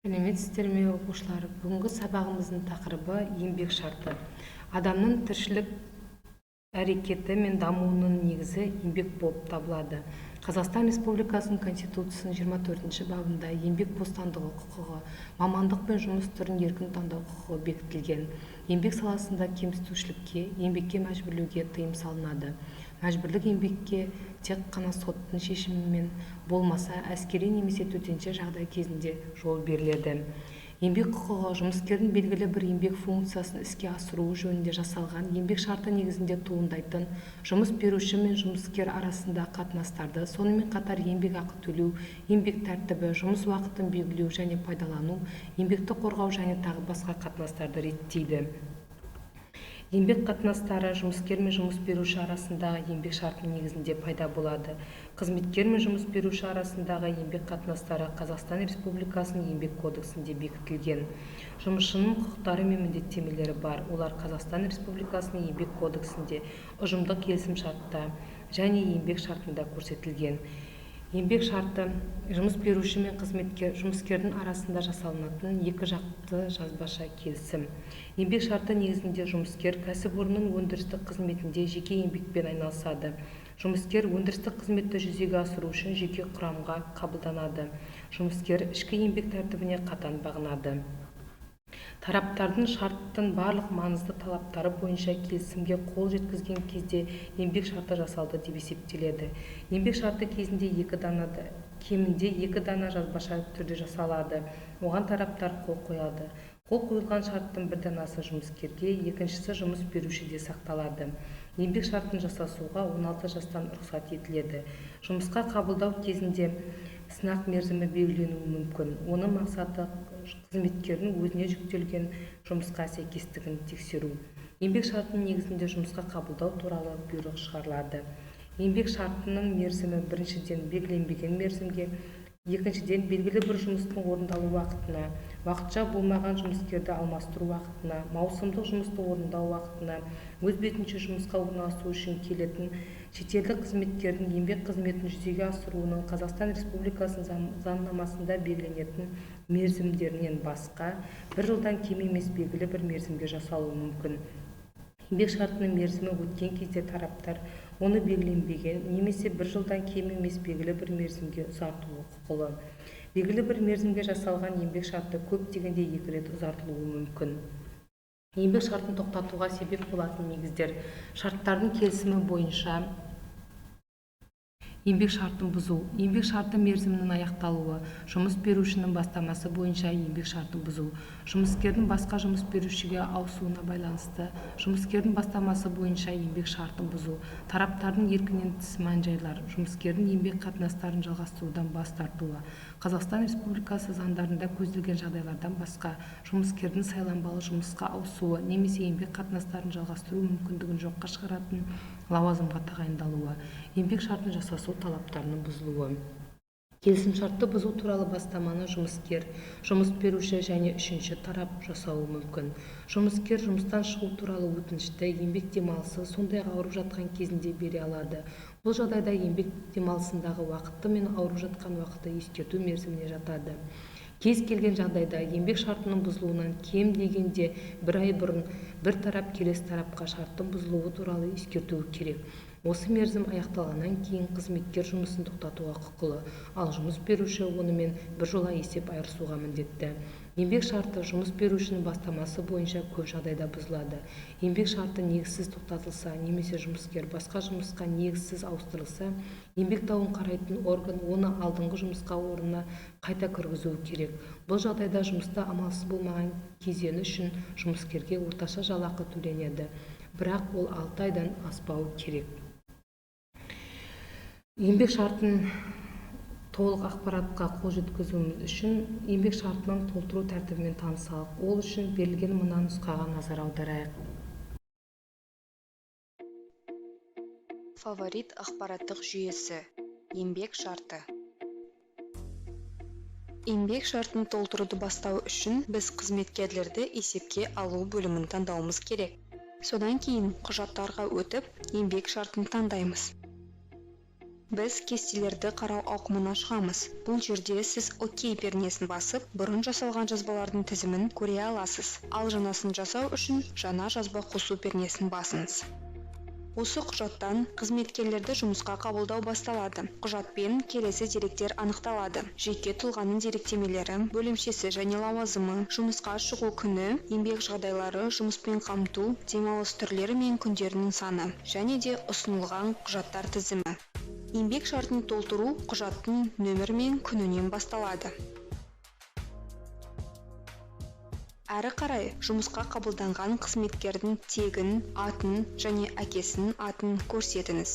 Сәлеметсіздер ме, оқушылар? Бүгінгі сабағымыздың тақырыбы еңбек шарты. Адамның тіршілік әрекеті мен дамуының негізі еңбек болып табылады. Қазақстан Республикасының Конституциясының 24-ші бабында еңбек бостандығы құқығы, мамандық пен жұмыс түрін еркін таңдау құқығы бекітілген. Еңбек саласында кемсітушілікке, еңбекке мәжбүрлеуге тыйым салынады. Мәжбүрлік еңбекке тек қана соттың шешімімен болмаса, әскери немесе төтенше жағдай кезінде жол беріледі. Еңбек құқығы жұмыскердің белгілі бір еңбек функциясын іске асыруы жөнінде жасалған еңбек шарты негізінде туындайтын жұмыс беруші мен жұмыскер арасында қатынастарды, сонымен қатар еңбек ақы төлеу, еңбек тәртібі, жұмыс уақытын белгілеу және пайдалану, еңбекті қорғау және тағы басқа қатынастарды реттейді. Еңбек қатынастары жұмыскер мен жұмыс беруші арасындағы еңбек шартының негізінде пайда болады. Қызметкер мен жұмыс беруші арасындағы еңбек қатынастары Қазақстан Республикасының еңбек кодексінде бекітілген. Жұмысшының құқықтары мен міндеттемелері бар. Олар Қазақстан Республикасының еңбек кодексінде, ұжымдық келісім-шартта және еңбек шартында көрсетілген. Еңбек шарты жұмыс беруші мен жұмыскердің арасында жасалынатын екі жақты жазбаша келісім. Еңбек шарты негізінде жұмыскер кәсіпорынның өндірістік қызметінде жеке еңбекпен айналысады. Жұмыскер өндірістік қызметті жүзеге асыру үшін жеке құрамға қабылданады. Жұмыскер ішкі еңбек тәртібіне қатаң бағынады. Тараптардың шарттың барлық маңызды талаптары бойынша келісімге қол жеткізген кезде еңбек шарты жасалды деп есептеледі. Еңбек шарты кезінде кемінде екі дана жазбаша түрде жасалады. Оған тараптар қол қояды. Қол қойылған шарттың бір данасы жұмыскерге, екіншісі жұмыс берушіде сақталады. Еңбек шартын жасасуға 16 жастан рұқсат етіледі. Жұмысқа қабылдау кезінде сынақ мерзімі белгіленуі мүмкін. Оның мақсаты қызметкердің өзіне жүктелген жұмысқа сәйкестігін тексеру. Еңбек шартының негізінде жұмысқа қабылдау туралы бұйрық шығарылады. Еңбек шартының мерзімі біріншіден белгіленбеген мерзімге, екіншіден белгілі бір жұмыстың орындалу уақытына, уақытша болмаған жұмыскерді алмастыру уақытына, маусымдық жұмысты орындау уақытына, өз бетінше жұмысқа орналасу үшін келетін шетелдік қызметкердің еңбек қызметін жүзеге асыруының Қазақстан Республикасының заңнамасында белгіленетін мерзімдерінен басқа, бір жылдан кем емес белгілі бір мерзімге жасалуы мүмкін. Еңбек шартының мерзімі өткен кезде тараптар оны белгіленбеген немесе бір жылдан кем емес белгілі бір мерзімге ұзартуы құқылы. Белгілі бір мерзімге жасалған еңбек шарты көп дегенде 2 рет ұзартылуы мүмкін. Еңбек шартын тоқтатуға себеп болатын негіздер: шарттардың келісімі бойынша еңбек шартын бұзу, еңбек шарты мерзімінің аяқталуы, жұмыс берушінің бастамасы бойынша еңбек шартын бұзу, жұмыскердің басқа жұмыс берушіге ауысуына байланысты жұмыскердің бастамасы бойынша еңбек шартын бұзу, тараптардың еркінен тыс мән-жайлар, жұмыскердің еңбек қатынастарын жалғастырудан бас тартуы, Қазақстан Республикасы заңдарында көзделген жағдайлардан басқа жұмыскердің сайланбалы жұмысқа ауысуы немесе еңбек қатынастарын жалғастыру мүмкіндігін жоққа шығаратын лауазымға тағайындалуы, еңбек шартын жасасу талаптарының бұзылуы. Келісімшартты бұзу туралы бастаманы жұмыскер, жұмыс беруші және үшінші тарап жасауы мүмкін. Жұмыскер жұмыстан шығу туралы өтінішті еңбек демалысы, сондай-ақ ауырып жатқан кезінде бере алады. Бұл жағдайда еңбек демалысындағы уақыты мен ауырып жатқан уақыты ескерту мерзіміне жатады. Кез келген жағдайда еңбек шартының бұзылуынан кем дегенде 1 ай бұрын бір тарап келесі тарапқа шарттың бұзылуы туралы ескертуі керек. Осы мерзім аяқталғаннан кейін қызметкер жұмысын тоқтатуға құқылы, ал жұмыс беруші онымен біржола есеп айырысуға міндетті. Еңбек шарты жұмыс берушінің бастамасы бойынша көп жағдайда бұзылады. Еңбек шарты негізсіз тоқтатылса немесе жұмыскер басқа жұмысқа негізсіз ауыстырылса, еңбек дауын қарайтын орган оны алдыңғы жұмысқа орнына қайта кіргізуі керек. Бұл жағдайда жұмыста амалсыз болмаған кезеңі үшін жұмыскерге орташа жалақы төленеді, бірақ ол 6 айдан аспауы керек. Еңбек шартын толық ақпаратқа қол жеткізуіміз үшін еңбек шартының толтыру тәртібімен танысалық. Ол үшін берілген мына нұсқаға назар аударайық. Фаворит ақпараттық жүйесі. Еңбек шарты. Еңбек шартын толтыруды бастау үшін біз қызметкерлерді есепке алу бөлімін таңдауымыз керек. Содан кейін құжаттарға өтіп, еңбек шартын таңдаймыз. Біз кестелерді қарау ауқымына шығамыз. Бұл жерде сіз окей пернесін басып, бұрын жасалған жазбалардың тізімін көре аласыз. Ал жаңасын жасау үшін жаңа жазба қосу пернесін басыңыз. Осы құжаттан қызметкерлерді жұмысқа қабылдау басталады. Құжатпен келесі деректер анықталады. Жеке тұлғаның деректемелері, бөлімшесі және лауазымы, жұмысқа шығу күні, еңбек жағдайлары, жұмыспен қамту, демалыс түрлері мен күндерінің саны, және де ұсынылған құжаттар тізімі. Еңбек шартын толтыру құжаттың нөмірі мен күнінен басталады. Әрі қарай жұмысқа қабылданған қызметкердің тегін, атын және әкесінің атын көрсетіңіз.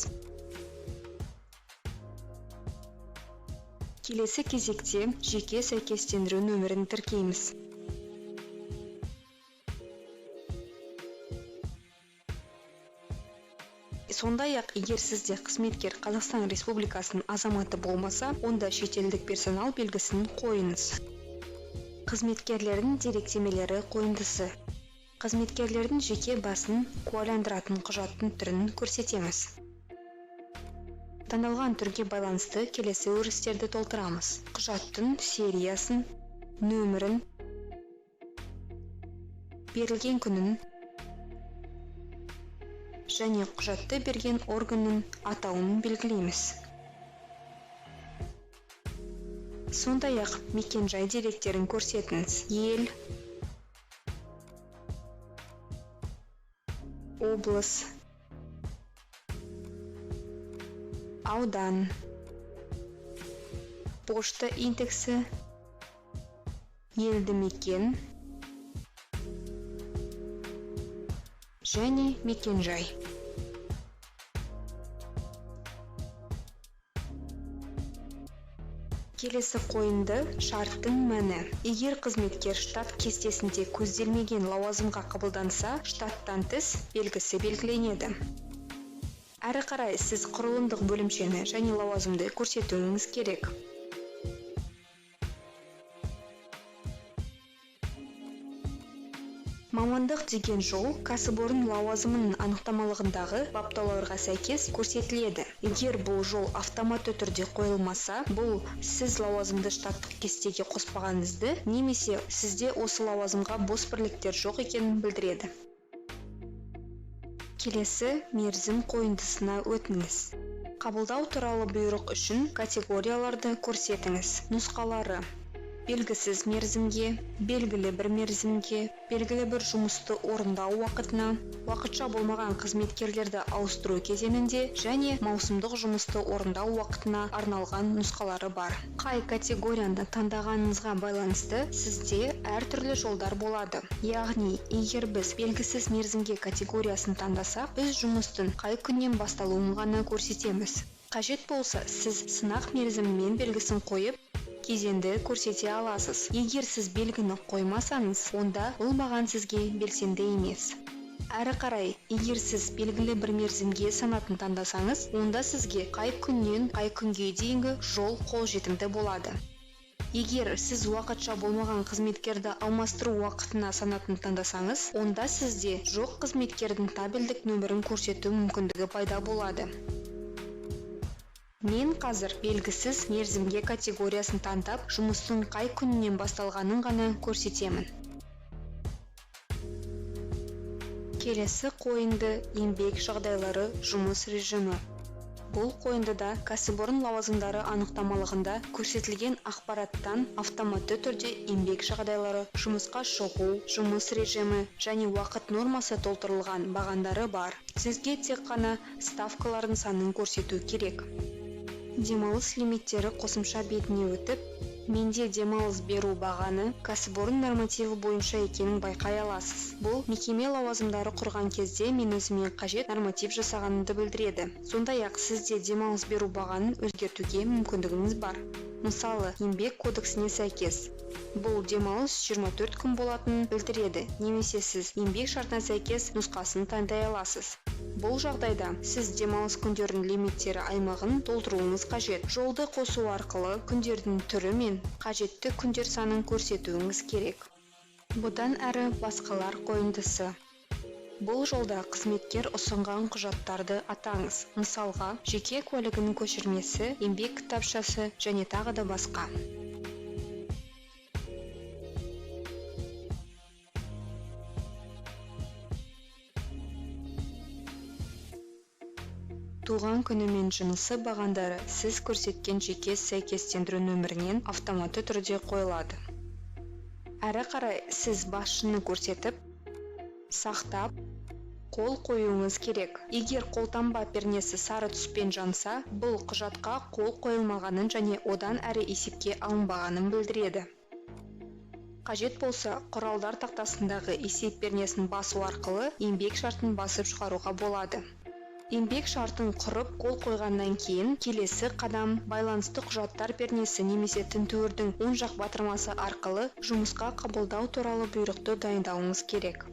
Келесі кезекте жеке сәйкестендіру нөмірін тіркейміз. Сондай-ақ, егер сізде қызметкер Қазақстан Республикасының азаматы болмаса, онда шетелдік персонал белгісін қойыңыз. Қызметкерлердің деректемелері қойындысы. Қызметкерлердің жеке басын куәландыратын құжаттың түрін көрсетеміз. Таңдалған түрге байланысты келесі өрістерді толтырамыз. Құжаттың сериясын, нөмірін, берілген күнін, және құжатты берген органның атауын белгілейміз. Сондай-ақ мекен-жай деректерін көрсетіңіз. Ел, облыс, аудан, пошта индексі, елді мекен және мекен-жай. Келесі қойынды шарттың мәні. Егер қызметкер штат кестесінде көзделмеген лауазымға қабылданса, штаттан тыс белгісі белгіленеді. Әрі қарай сіз құрылымдық бөлімшені және лауазымды көрсетуіңіз керек. Мамандық деген жол кәсіпорын лауазымының анықтамалығындағы баптауларға сәйкес көрсетіледі. Егер бұл жол автоматты түрде қойылмаса, бұл сіз лауазымды штаттық кестеге қоспағаныңызды, немесе сізде осы лауазымға бос бірліктер жоқ екенін білдіреді. Келесі мерзім қойындысына өтіңіз. Қабылдау туралы бұйрық үшін категорияларды көрсетіңіз. Нұсқалары: белгісіз мерзімге, белгілі бір мерзімге, белгілі бір жұмысты орындау уақытына, уақытша болмаған қызметкерлерді ауыстыру кезеңінде және маусымдық жұмысты орындау уақытына арналған нұсқалары бар. Қай категорияны таңдағаныңызға байланысты сізде әртүрлі жолдар болады. Яғни, егер біз белгісіз мерзімге категориясын таңдасақ, біз жұмыстың қай күннен басталуын ғана көрсетеміз. Қажет болса, сіз сынақ мерзімімен белгісін қойып, кезеңді көрсете аласыз. Егер сіз белгіні қоймасаңыз, онда бұл маған сізге белсенді емес. Әрі қарай, егер сіз белгілі бір мерзімге санатын таңдасаңыз, онда сізге қай күннен қай күнге дейінгі жол қолжетімді болады. Егер сіз уақытша болмаған қызметкерді алмастыру уақытына санатын таңдасаңыз, онда сізде жоқ қызметкердің табельдік нөмірін көрсету мүмкіндігі пайда болады. Мен қазір белгісіз мерзімге категориясын таңдап, жұмыстың қай күнінен басталғанын ғана көрсетемін. Келесі қойынды еңбек жағдайлары жұмыс режимі. Бұл қойындыда кәсіпорын лауазымдары анықтамалығында көрсетілген ақпараттан автоматты түрде еңбек жағдайлары, жұмысқа шығу, жұмыс режимі және уақыт нормасы толтырылған бағандары бар. Сізге тек қана ставкалардың санын көрсету керек. Демалыс лимиттері қосымша бетіне өтіп, менде демалыс беру бағаны кәсіпорын нормативі бойынша екенін байқай аласыз. Бұл мекеме лауазымдары құрған кезде мен өзіме қажет норматив жасағанымды білдіреді. Сондай-ақ сізде демалыс беру бағанын өзгертуге мүмкіндігіңіз бар. Мысалы, еңбек кодексіне сәйкес бұл демалыс 24 күн болатынын білдіреді, немесе сіз еңбек шартына сәйкес нұсқасын таңдай аласыз. Бұл жағдайда сіз демалыс күндердің лимиттері аймағын толтыруыңыз қажет. Жолды қосу арқылы күндердің түрі мен қажетті күндер санын көрсетуіңіз керек. Бұдан әрі басқалар қойындысы. Бұл жолда қызметкер ұсынған құжаттарды атаңыз. Мысалға, жеке куәлігінің көшірмесі, еңбек кітапшасы және тағы да басқа. Туған күні мен жынысы бағандары сіз көрсеткен жеке сәйкестендіру нөмірінен автоматты түрде қойылады. Әрі қарай сіз басшыны көрсетіп, сақтап, қол қоюыңыз керек. Егер қолтаңба пернесі сары түспен жанса, бұл құжатқа қол қойылмағанын және одан әрі есепке алынбағанын білдіреді. Қажет болса, құралдар тақтасындағы есеп пернесін басу арқылы еңбек шартын басып шығаруға болады. Еңбек шартын құрып қол қойғаннан кейін келесі қадам байланысты құжаттар пернесі немесе тінтуірдің оң жақ батырмасы арқылы жұмысқа қабылдау туралы бұйрықты дайындауыңыз керек.